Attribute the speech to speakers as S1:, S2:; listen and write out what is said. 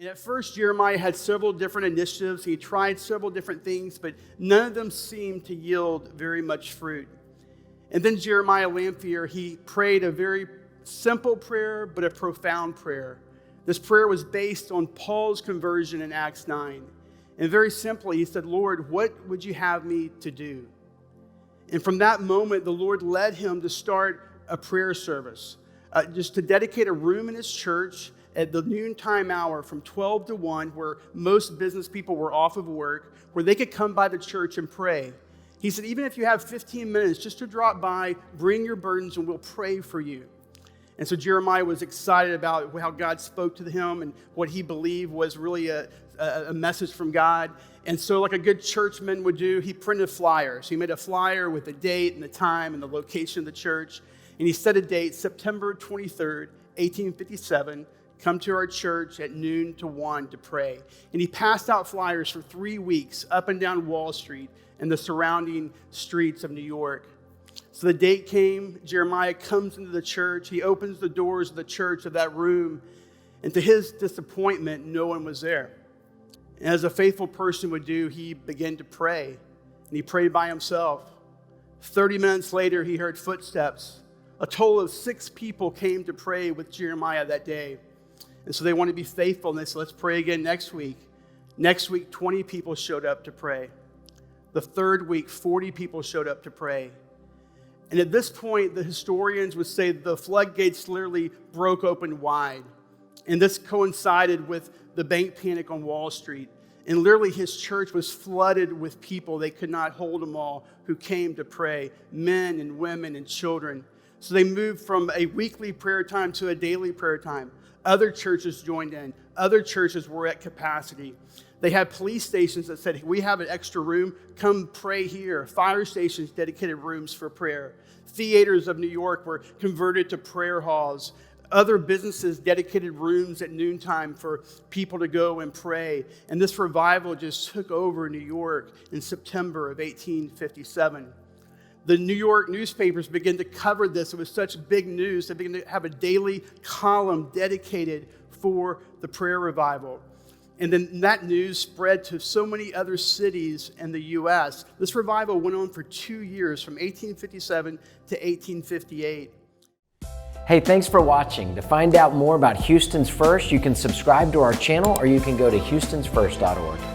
S1: And at first, Jeremiah had several different initiatives. He tried several different things, but none of them seemed to yield very much fruit. And then Jeremiah Lamphere, he prayed a very simple prayer, but a profound prayer. This prayer was based on Paul's conversion in Acts 9. And very simply, he said, Lord, what would you have me to do? And from that moment, the Lord led him to start a prayer service, just to dedicate a room in his church at the noontime hour from 12 to 1, where most business people were off of work, where they could come by the church and pray. He said, even if you have 15 minutes just to drop by, bring your burdens and we'll pray for you. And so Jeremiah was excited about how God spoke to him and what he believed was really a message from God. And so like a good churchman would do, he printed flyers. He made a flyer with the date and the time and the location of the church. And he set a date, September 23rd, 1857, come to our church at noon to 1 to pray. And he passed out flyers for 3 weeks up and down Wall Street and the surrounding streets of New York. So the date came, Jeremiah comes into the church, he opens the doors of the church, of that room, and to his disappointment, no one was there. And as a faithful person would do, he began to pray, and he prayed by himself. 30 minutes later, he heard footsteps. A total of 6 people came to pray with Jeremiah that day. And so they wanted to be faithful, and they said, let's pray again next week. Next week, 20 people showed up to pray. The third week, 40 people showed up to pray. And at this point, the historians would say the floodgates literally broke open wide. And this coincided with the bank panic on Wall Street. And literally his church was flooded with people. They could not hold them all who came to pray, men and women and children. So they moved from a weekly prayer time to a daily prayer time. Other churches joined in. Other churches were at capacity. They had police stations that said, we have an extra room, come pray here. Fire stations dedicated rooms for prayer. Theaters of New York were converted to prayer halls. Other businesses dedicated rooms at noontime for people to go and pray. And this revival just took over New York in September of 1857. The New York newspapers began to cover this. It was such big news. They began to have a daily column dedicated for the prayer revival. And then that news spread to so many other cities in the U.S. This revival went on for 2 years, from 1857 to 1858.
S2: Hey, thanks for watching. To find out more about Houston's First, you can subscribe to our channel or you can go to houstonsfirst.org.